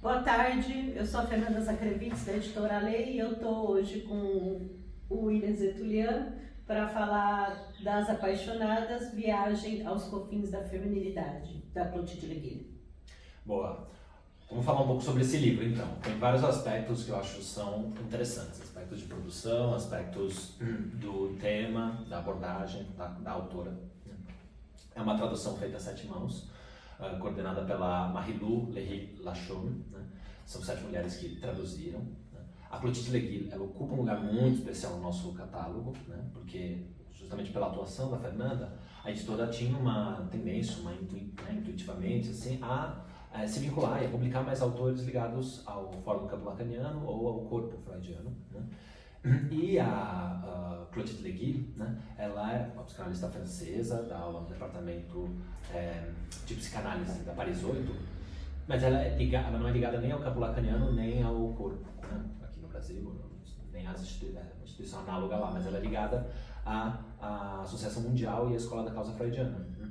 Boa tarde, eu sou a Fernanda Zacrevitz, da editora Lei, e eu estou hoje com o William Zetulian para falar das Apaixonadas, Viagem aos Confins da Feminilidade, da Clotilde Leguille. Boa. Vamos falar um pouco sobre esse livro, então. Tem vários aspectos que eu acho são interessantes. Aspectos de produção, aspectos do tema, da abordagem da autora. É uma tradução feita a 7 mãos, coordenada pela Marie-Lou Léry-Lachaume, né? São 7 mulheres que traduziram. Né? A Clotilde Leguille, ela ocupa um lugar muito especial no nosso catálogo, né? Porque justamente pela atuação da Fernanda, a editora tinha uma tendência, intuitivamente, assim, a se vincular e a publicar mais autores ligados ao Fórum do Campo Lacaniano ou ao corpo freudiano, né? E a Clotilde Leguille, né, ela é uma psicanalista francesa, dá aula no departamento de psicanálise da Paris 8, mas ela não é ligada nem ao campo lacaniano nem ao corpo, né, aqui no Brasil, nem à instituição análoga lá, mas ela é ligada à Associação Mundial e à Escola da Causa Freudiana. Né?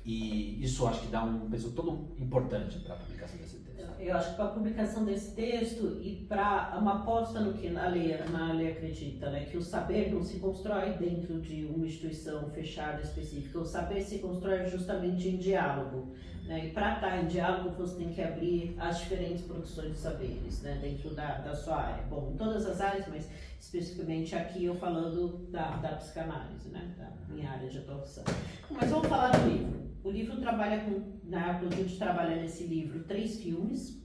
E isso acho que dá um peso todo importante para a publicação desse texto. Eu acho que para a publicação desse texto e para uma aposta no que a lei acredita, né, que o saber não se constrói dentro de uma instituição fechada específica, o saber se constrói justamente em diálogo. Né, e para estar em diálogo você tem que abrir as diferentes produções de saberes, né, dentro da sua área. Bom, em todas as áreas, mas especificamente aqui eu falando da psicanálise, né, da minha área de atuação. Mas vamos falar do livro. O livro trabalha com, a gente trabalha nesse livro 3 filmes,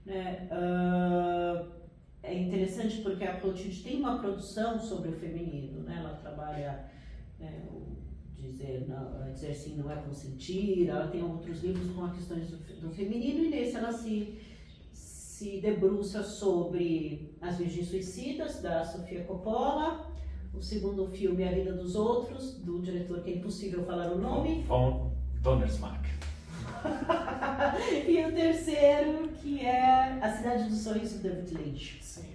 né? É interessante porque a Clotilde tem uma produção sobre o feminino, né? Ela trabalha dizer sim não é consentir, ela tem outros livros com as questões do feminino e nesse ela se debruça sobre As Virgens Suicidas, da Sofia Coppola. O segundo filme é A Vida dos Outros, do diretor que é impossível falar o nome. Von Donnersmarck. E o terceiro, que é A Cidade dos Sonhos, do David Lynch. Sim.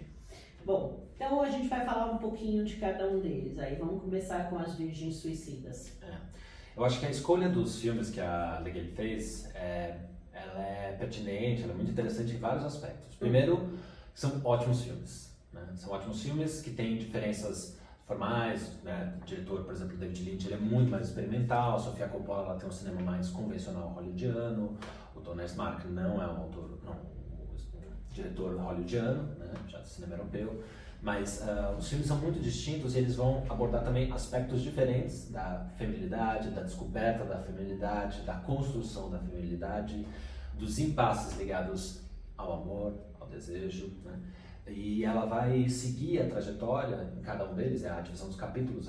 Bom, então a gente vai falar um pouquinho de cada um deles. Aí vamos começar com As Virgens Suicidas. Eu acho que a escolha dos filmes que a Leguille fez, ela é pertinente, ela é muito interessante em vários aspectos. Primeiro, são ótimos filmes. Né? São ótimos filmes que têm diferenças formais, né? O diretor, por exemplo, David Lynch, ele é muito mais experimental, a Sofia Coppola ela tem um cinema mais convencional hollywoodiano, o Donnersmarck não é um diretor hollywoodiano, né? Já do cinema europeu, mas os filmes são muito distintos e eles vão abordar também aspectos diferentes da feminilidade, da descoberta da feminilidade, da construção da feminilidade, dos impasses ligados ao amor, ao desejo, né? E ela vai seguir a trajetória em cada um deles, a divisão dos capítulos,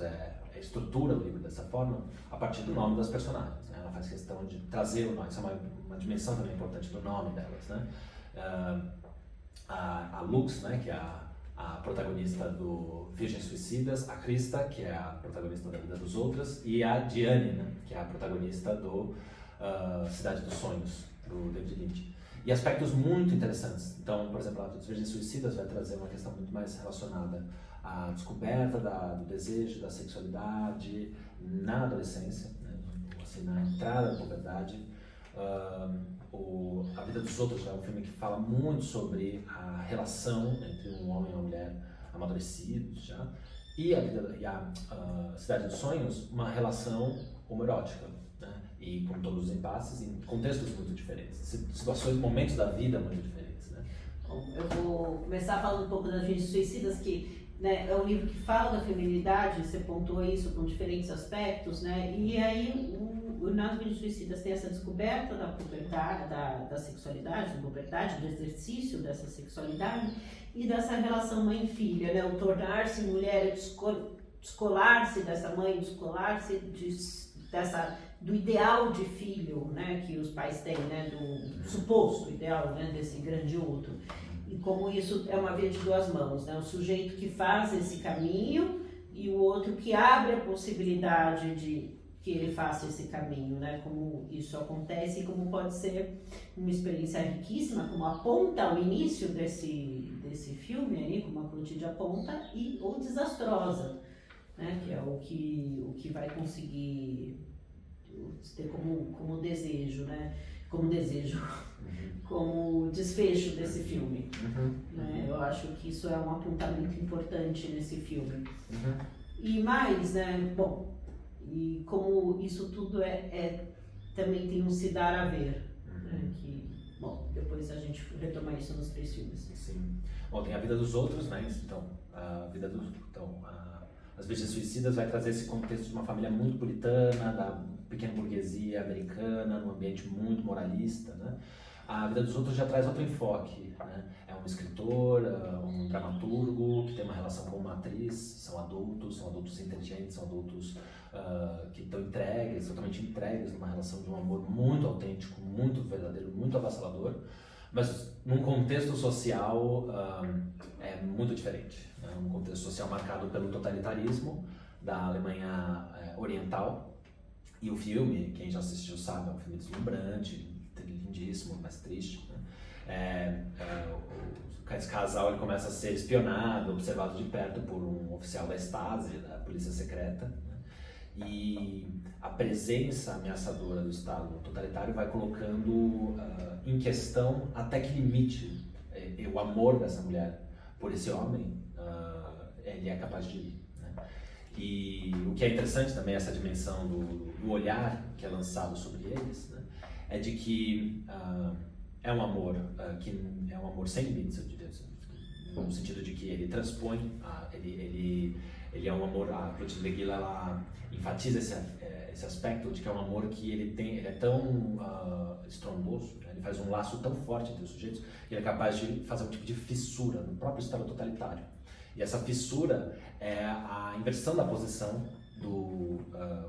estrutura o livro dessa forma, a partir do nome das personagens. Né? Ela faz questão de trazer o nome, isso é uma dimensão também importante do nome delas. Né? A Lux, né, que é a protagonista do Virgens Suicidas, a Krista, que é a protagonista da Vida dos Outros, e a Diane, né, que é a protagonista do Cidade dos Sonhos, do David Lynch. E aspectos muito interessantes. Então, por exemplo, a dos Virgens Suicidas vai trazer uma questão muito mais relacionada à descoberta do desejo, da sexualidade na adolescência, né? Assim, na entrada da puberdade. A Vida dos Outros é um filme que fala muito sobre a relação entre um homem e uma mulher amadurecidos já. E a Cidade dos Sonhos, uma relação homoerótica. E com todos os impasses em contextos muito diferentes, situações, momentos da vida muito diferentes, né? Bom, eu vou começar falando um pouco das Virgens Suicidas, que, né, é um livro que fala da feminilidade, você pontuou isso com diferentes aspectos, né? E aí, nas Virgens Suicidas tem essa descoberta da puberdade, da sexualidade, da puberdade, do exercício dessa sexualidade e dessa relação mãe-filha, né? O tornar-se mulher, descolar-se dessa mãe, descolar-se do ideal de filho, né, que os pais têm, né, do suposto ideal, né, desse grande outro. E como isso é uma via de duas mãos, né, o sujeito que faz esse caminho e o outro que abre a possibilidade de que ele faça esse caminho, né, como isso acontece e como pode ser uma experiência riquíssima, como aponta o início desse filme aí, como a Clotilde aponta, ou desastrosa, né, que é o que vai conseguir ter como desejo, né? como desejo, como desfecho desse filme. Né? Eu acho que isso é um apontamento importante nesse filme. E mais, né, bom, e como isso tudo também tem um se dar a ver, né, que, bom, depois a gente retoma isso nos 3 filmes. Sim. Bom, tem a vida dos outros, né, então, As Virgens Suicidas vai trazer esse contexto de uma família muito puritana, da pequena burguesia americana, num ambiente muito moralista, né. A vida dos outros já traz outro enfoque, né? É um escritor, um dramaturgo que tem uma relação com uma atriz, são adultos inteligentes, são adultos que estão entregues, totalmente entregues numa relação de um amor muito autêntico, muito verdadeiro, muito avassalador, mas num contexto social é muito diferente, né? Um contexto social marcado pelo totalitarismo da Alemanha Oriental, e o filme, quem já assistiu sabe, é um filme deslumbrante, lindíssimo, mas triste, né? Esse casal ele começa a ser espionado, observado de perto por um oficial da Stasi, da polícia secreta, né? E a presença ameaçadora do Estado totalitário vai colocando em questão até que limite o amor dessa mulher por esse homem ele é capaz de ir, né? E o que é interessante também, essa dimensão do olhar que é lançado sobre eles, né? É de que é um amor que é um amor sem limites, eu diria, no sentido de que ele transpõe, ele é um amor, a Clotilde Guila, ela enfatiza esse aspecto de que é um amor que ele é tão estrondoso, né? Ele faz um laço tão forte entre os sujeitos que ele é capaz de fazer um tipo de fissura no próprio Estado totalitário. E essa fissura é a inversão da posição do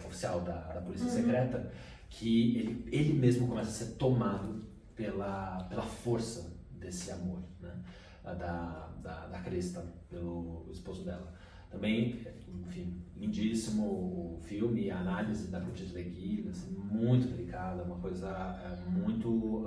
oficial da polícia secreta, que ele mesmo começa a ser tomado pela força desse amor, né? Da Crista pelo esposo dela. Também, enfim, lindíssimo o filme, a análise da Clotilde Guila, assim, muito delicada, uma coisa muito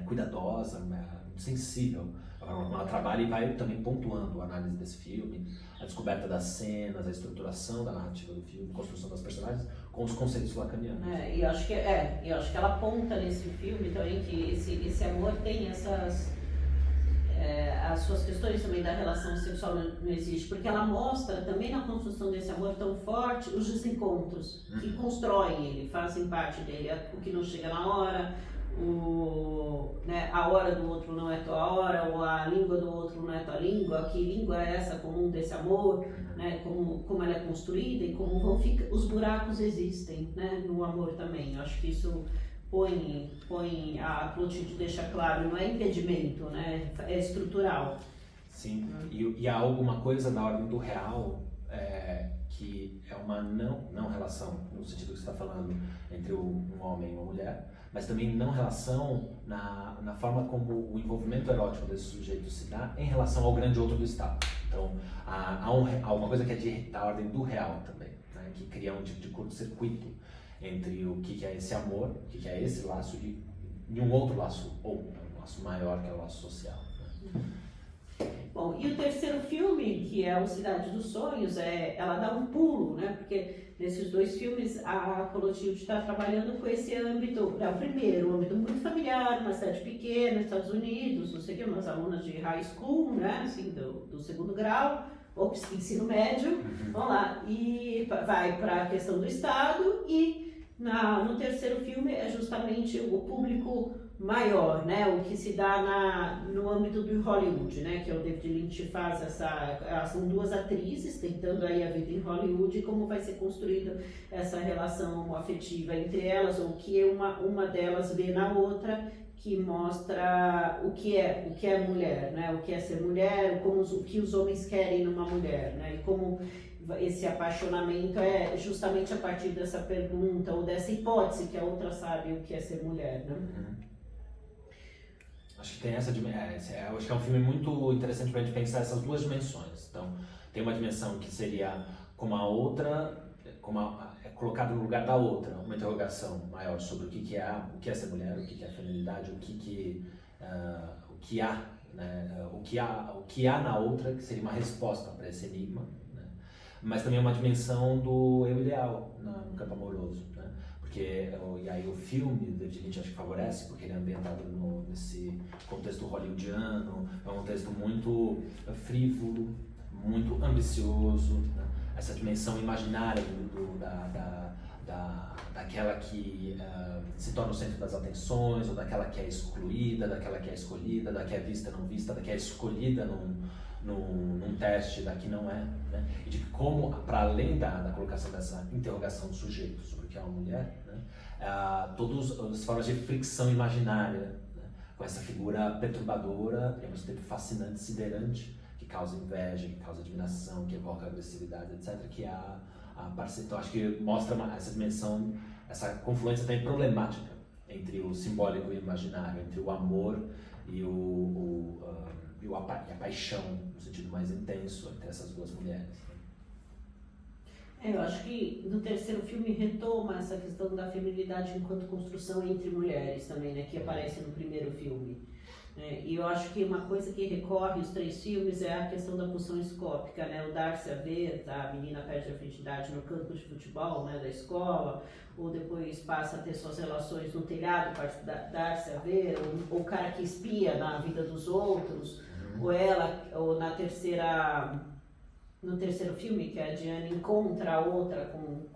cuidadosa, muito sensível. Ela trabalha e vai também pontuando a análise desse filme, a descoberta das cenas, a estruturação da narrativa do filme, a construção das personagens com os conceitos lacanianos. E eu acho que ela aponta nesse filme também que esse amor tem as suas questões também da relação sexual não existe, porque ela mostra também na construção desse amor tão forte os desencontros que constroem ele, fazem parte dele, o que não chega na hora, a hora do outro não é tua hora, ou a língua do outro não é tua língua, que língua é essa comum desse amor, né? Como ela é construída e como vão ficar, os buracos existem, né? No amor também. Eu acho que isso põe a Clotilde deixa claro, não é impedimento, né? É estrutural. Sim, e há alguma coisa da ordem do real que é uma não relação, no sentido que você está falando, entre um homem e uma mulher, mas também não relação na forma como o envolvimento erótico desse sujeito se dá em relação ao grande outro do Estado. Então, há uma coisa que é da ordem do real também, né? Que cria um tipo de curto-circuito entre o que é esse amor, o que é esse laço e um outro laço, ou um laço maior, que é o laço social, né? Bom, e o terceiro filme, que é o Cidade dos Sonhos, ela dá um pulo, né? Porque nesses 2 filmes a Clotilde está trabalhando com esse âmbito, o primeiro, um âmbito muito familiar, uma cidade pequena, Estados Unidos, não sei o que, umas alunas de high school, né? Assim, do 2º grau, ou ensino médio, vamos lá, e vai para a questão do Estado, e no terceiro filme é justamente o público maior, né? O que se dá no âmbito do Hollywood, né? Que é o David Lynch faz são 2 atrizes tentando aí a vida em Hollywood e como vai ser construída essa relação afetiva entre elas, ou que uma delas vê na outra, que mostra o que é mulher, né? O que é ser mulher, o que os homens querem numa mulher, né? E como esse apaixonamento é justamente a partir dessa pergunta ou dessa hipótese que a outra sabe o que é ser mulher, né? Acho que tem acho que é um filme muito interessante para a gente pensar essas 2 dimensões. Então, tem uma dimensão que seria como a outra, é colocado no lugar da outra, uma interrogação maior sobre o que é ser mulher, o que é feminilidade, o que há, né? O que há na outra, que seria uma resposta para esse enigma, né? Mas também uma dimensão do eu ideal no campo amoroso, né? Porque porque e aí o filme do David Lynch acho que favorece, porque ele é ambientado nesse contexto hollywoodiano, é um texto muito frívolo, muito ambicioso, né? Essa dimensão imaginária daquela que se torna o centro das atenções, ou daquela que é excluída, daquela que é escolhida, da que é vista não vista, da que é escolhida num teste, da que não é, né? E de como, para além da colocação dessa interrogação do sujeito sobre o que é uma mulher, né? Todas as formas de fricção imaginária, né? Com essa figura perturbadora e ao mesmo tempo fascinante, siderante, que causa inveja, que causa admiração, que evoca agressividade, etc., que é a parceria. Então acho que mostra essa dimensão, essa confluência também problemática entre o simbólico e o imaginário, entre o amor e a paixão, no sentido mais intenso, entre essas duas mulheres. Eu acho que no terceiro filme retoma essa questão da feminilidade enquanto construção entre mulheres também, né, que aparece no primeiro filme. E eu acho que uma coisa que recorre os três filmes é a questão da pulsão escópica, né? O dar-se a ver, a menina perde a virgindade no campo de futebol, né, da escola, ou depois passa a ter suas relações no telhado, pode dar-se a ver, ou o cara que espia na vida dos outros, ou ela, ou no terceiro filme, que a Diane encontra a outra com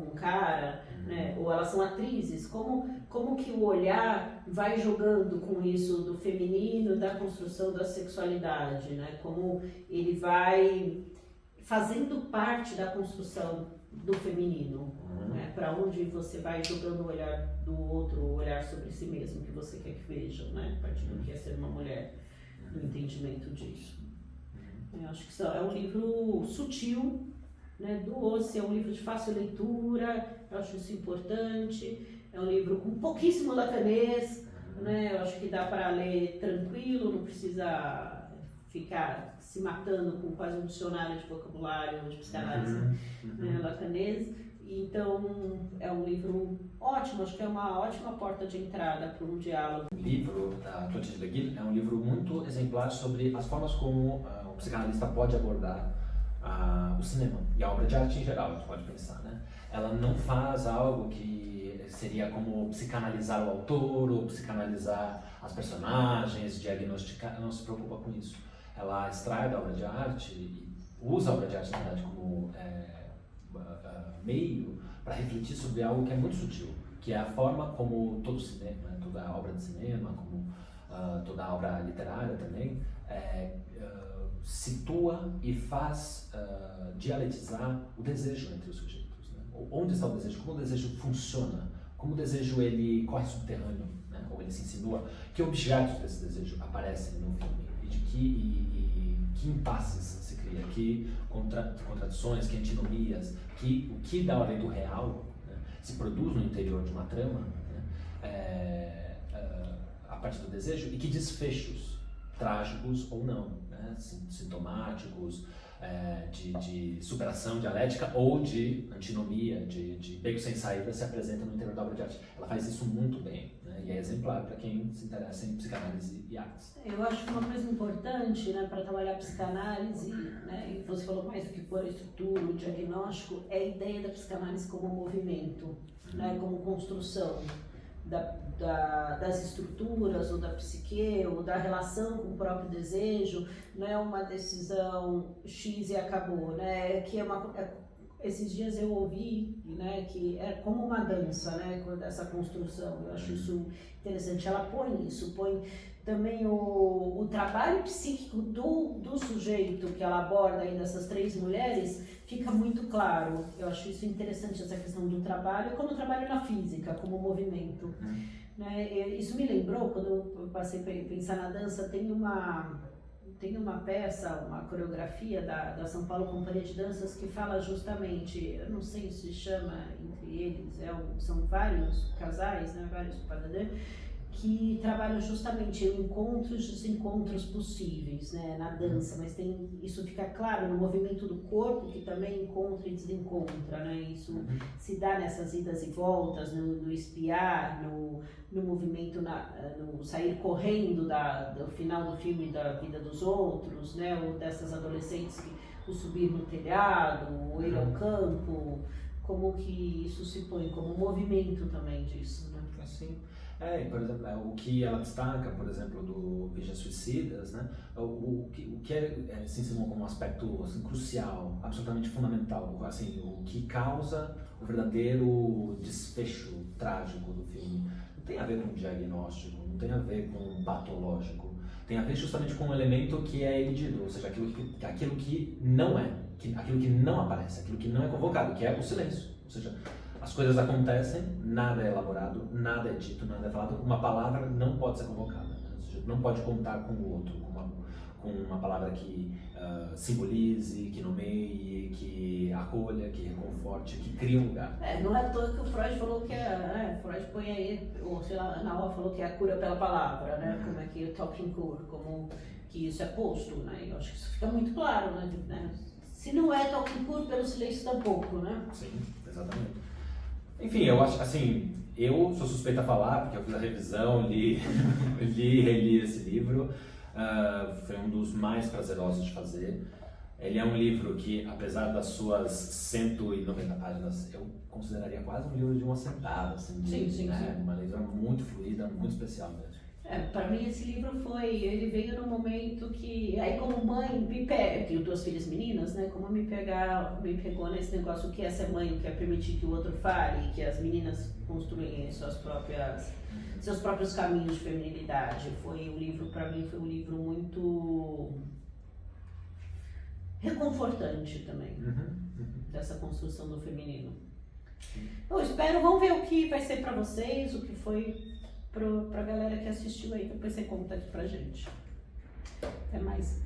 um cara, né? Ou elas são atrizes, como que o olhar vai jogando com isso do feminino, da construção da sexualidade, né? Como ele vai fazendo parte da construção do feminino, né? Para onde você vai jogando o olhar do outro, o olhar sobre si mesmo, que você quer que vejam, né? A partir do que é ser uma mulher, do entendimento disso. Eu acho que é um livro sutil, né, doce, é um livro de fácil leitura, eu acho isso importante, é um livro com pouquíssimo lacanês, né, eu acho que dá para ler tranquilo, não precisa ficar se matando com quase um dicionário de vocabulário de psicanálise né, lacanês. Então, é um livro ótimo, acho que é uma ótima porta de entrada para um diálogo. O livro da Clotilde Leguil é um livro muito exemplar sobre as formas como o psicanalista pode abordar o cinema e a obra de arte em geral, a gente pode pensar, né? Ela não faz algo que seria como psicanalizar o autor ou psicanalizar as personagens, diagnosticar, ela não se preocupa com isso. Ela extrai da obra de arte e usa a obra de arte, na verdade, como meio para refletir sobre algo que é muito sutil, que é a forma como todo cinema, toda a obra de cinema, como toda a obra literária também, situa e faz dialetizar o desejo entre os sujeitos. Né? Onde está o desejo? Como o desejo funciona? Como o desejo ele corre subterrâneo, né? Ou ele se insinua? Que objetos desse desejo aparecem no filme? E de que impasses se cria? Que contradições, que antinomias? O que da ordem do real, né, se produz no interior de uma trama, né, a partir do desejo, e que desfechos, trágicos ou não, né, sintomáticos, de superação dialética ou de antinomia, de beco sem saída, se apresenta no interior da obra de arte. Ela faz isso muito bem, né, e é exemplar para quem se interessa em psicanálise e artes. Eu acho que uma coisa importante, né, para trabalhar a psicanálise, né, e você falou mais do que pôr a estrutura, o diagnóstico, é a ideia da psicanálise como movimento, né, como construção das estruturas, ou da psique, ou da relação com o próprio desejo. Não é uma decisão X e acabou, né? Esses dias eu ouvi, né, que é como uma dança, né, essa construção. Eu acho isso interessante. Ela põe também o trabalho psíquico do sujeito que ela aborda aí dessas três mulheres, fica muito claro. Eu acho isso interessante, essa questão do trabalho, como o trabalho na física, como movimento. Né? Isso me lembrou, quando eu passei a pensar na dança, tem uma peça, uma coreografia da São Paulo Companhia de Danças que fala justamente, eu não sei se chama entre eles, são vários casais, né, vários padrões, que trabalham justamente o encontro e os desencontros possíveis, né, na dança, mas isso fica claro no movimento do corpo, que também encontra e desencontra, né, isso se dá nessas idas e voltas, no espiar, no movimento, no sair correndo do final do filme da vida dos outros, né, ou dessas adolescentes que o subir no telhado, ou ir ao campo, como que isso se põe, como movimento também disso, né? Assim, por exemplo, o que ela destaca, por exemplo, do Virgens Suicidas, né? O que se ensinou como um aspecto assim, crucial, absolutamente fundamental, assim, o que causa o verdadeiro desfecho trágico do filme. Não tem a ver com diagnóstico, não tem a ver com patológico, tem a ver justamente com um elemento que é elidido, ou seja, aquilo que não é, aquilo que não aparece, aquilo que não é convocado, que é o silêncio. Ou seja, as coisas acontecem, nada é elaborado, nada é dito, nada é falado, uma palavra não pode ser convocada, né? Ou seja, não pode contar com o outro, com uma palavra que simbolize, que nomeie, que acolha, que reconforte, que crie um lugar. Não é à toa que o Freud falou que Freud põe aí, ou sei lá, Ana Aula falou que é a cura pela palavra, né? Como é que o talking cure, como que isso é posto, né? Eu acho que isso fica muito claro, né? Se não é talking cure, pelo silêncio tampouco, né? Sim, exatamente. Enfim, eu acho, assim, eu sou suspeita a falar, porque eu fiz a revisão, li e reli esse livro, foi um dos mais prazerosos de fazer. Ele é um livro que, apesar das suas 190 páginas, eu consideraria quase um livro de uma sentada, assim, sim. Uma leitura muito fluida, muito especial mesmo. Para mim esse livro ele veio num momento que, aí como mãe, me pega, eu tenho 2 filhas meninas, né, como me pegou nesse negócio, o que é ser mãe, o que é permitir que o outro fale, que as meninas construírem seus próprios caminhos de feminilidade. Para mim foi um livro muito reconfortante também, dessa construção do feminino. Eu espero, vamos ver o que vai ser para vocês, o que foi pra galera que assistiu aí, depois você conta aqui pra gente. Até mais.